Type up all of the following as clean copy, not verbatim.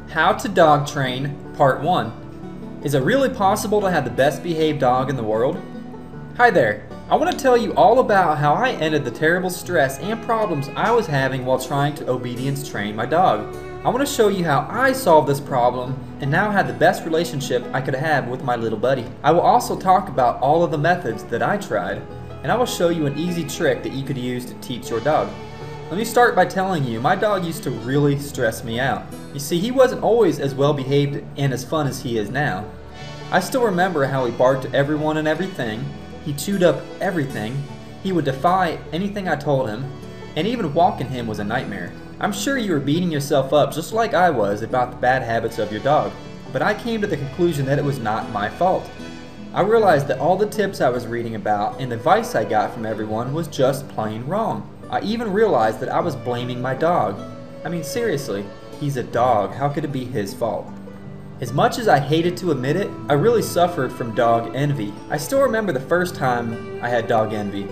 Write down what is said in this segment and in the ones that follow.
How to Dog Train Part 1. Is it really possible to have the best behaved dog in the world? Hi there. I want to tell you all about how I ended the terrible stress and problems I was having while trying to obedience train my dog. I want to show you how I solved this problem and now have the best relationship I could have with my little buddy. I will also talk about all of the methods that I tried, and I will show you an easy trick that you could use to teach your dog. Let me start by telling you, my dog used to really stress me out. You see, he wasn't always as well behaved and as fun as he is now. I still remember how he barked at everyone and everything, he chewed up everything, he would defy anything I told him, and even walking him was a nightmare. I'm sure you were beating yourself up just like I was about the bad habits of your dog, but I came to the conclusion that it was not my fault. I realized that all the tips I was reading about and advice I got from everyone was just plain wrong. I even realized that I was blaming my dog. I mean, seriously, he's a dog. How could it be his fault? As much as I hated to admit it, I really suffered from dog envy. I still remember the first time I had dog envy.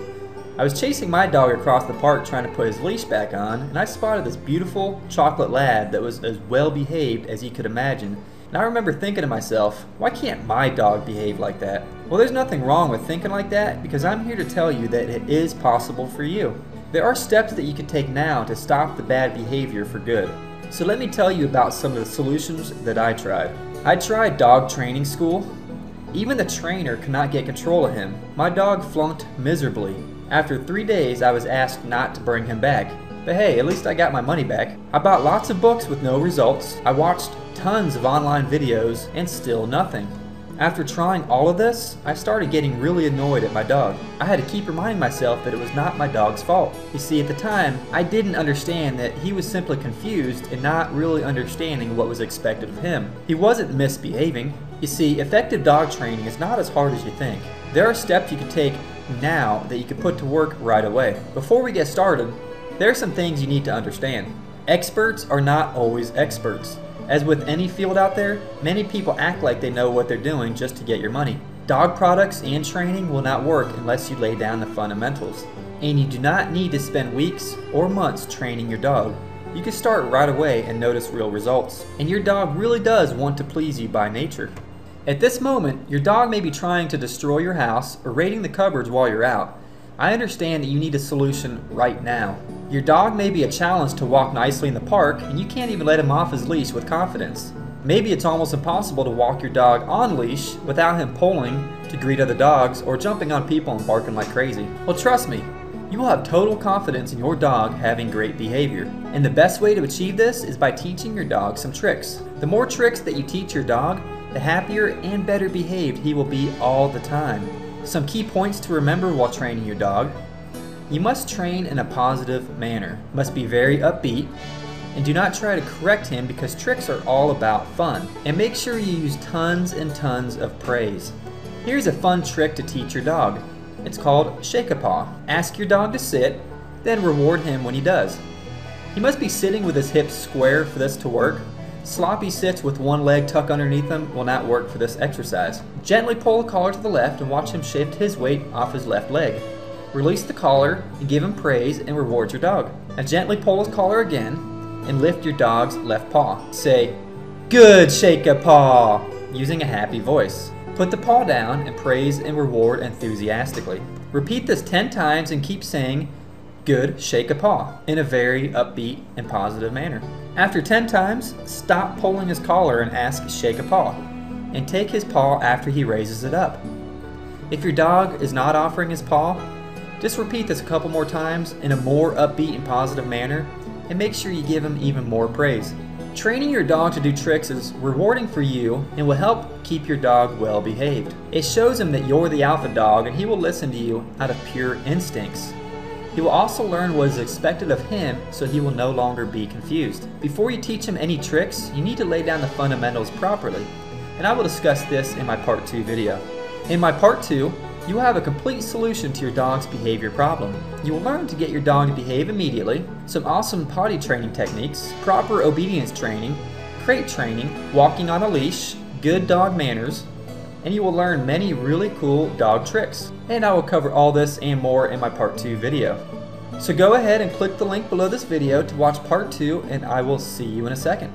I was chasing my dog across the park trying to put his leash back on, and I spotted this beautiful chocolate lab that was as well behaved as you could imagine. And I remember thinking to myself, why can't my dog behave like that? Well, there's nothing wrong with thinking like that, because I'm here to tell you that it is possible for you. There are steps that you can take now to stop the bad behavior for good. So let me tell you about some of the solutions that I tried. I tried dog training school. Even the trainer could not get control of him. My dog flunked miserably. After 3 days, I was asked not to bring him back. But hey, at least I got my money back. I bought lots of books with no results. I watched tons of online videos and still nothing. After trying all of this, I started getting really annoyed at my dog. I had to keep reminding myself that it was not my dog's fault. You see, at the time, I didn't understand that he was simply confused and not really understanding what was expected of him. He wasn't misbehaving. You see, effective dog training is not as hard as you think. There are steps you can take now that you can put to work right away. Before we get started, there are some things you need to understand. Experts are not always experts. As with any field out there, many people act like they know what they're doing just to get your money. Dog products and training will not work unless you lay down the fundamentals. And you do not need to spend weeks or months training your dog. You can start right away and notice real results. And your dog really does want to please you by nature. At this moment, your dog may be trying to destroy your house or raiding the cupboards while you're out. I understand that you need a solution right now. Your dog may be a challenge to walk nicely in the park, and you can't even let him off his leash with confidence. Maybe it's almost impossible to walk your dog on leash without him pulling to greet other dogs or jumping on people and barking like crazy. Well, trust me, you will have total confidence in your dog having great behavior. And the best way to achieve this is by teaching your dog some tricks. The more tricks that you teach your dog, the happier and better behaved he will be all the time. Some key points to remember while training your dog. You must train in a positive manner, must be very upbeat, and do not try to correct him because tricks are all about fun. And make sure you use tons and tons of praise. Here's a fun trick to teach your dog. It's called shake a paw. Ask your dog to sit, then reward him when he does. He must be sitting with his hips square for this to work. Sloppy sits with one leg tucked underneath him will not work for this exercise. Gently pull the collar to the left and watch him shift his weight off his left leg. Release the collar and give him praise and reward your dog. Now gently pull his collar again and lift your dog's left paw. Say, "Good, shake a paw," using a happy voice. Put the paw down and praise and reward enthusiastically. Repeat this 10 times and keep saying, "Good, shake a paw," in a very upbeat and positive manner. After 10 times, stop pulling his collar and ask, "Shake a paw," and take his paw after he raises it up. If your dog is not offering his paw, just repeat this a couple more times in a more upbeat and positive manner, and make sure you give him even more praise. Training your dog to do tricks is rewarding for you and will help keep your dog well behaved. It shows him that you're the alpha dog and he will listen to you out of pure instincts. He will also learn what is expected of him so he will no longer be confused. Before you teach him any tricks, you need to lay down the fundamentals properly, and I will discuss this in my part 2 video. In my part 2, you will have a complete solution to your dog's behavior problem. You will learn to get your dog to behave immediately, some awesome potty training techniques, proper obedience training, crate training, walking on a leash, good dog manners, and you will learn many really cool dog tricks. And I will cover all this and more in my part 2 video. So go ahead and click the link below this video to watch part 2, and I will see you in a second.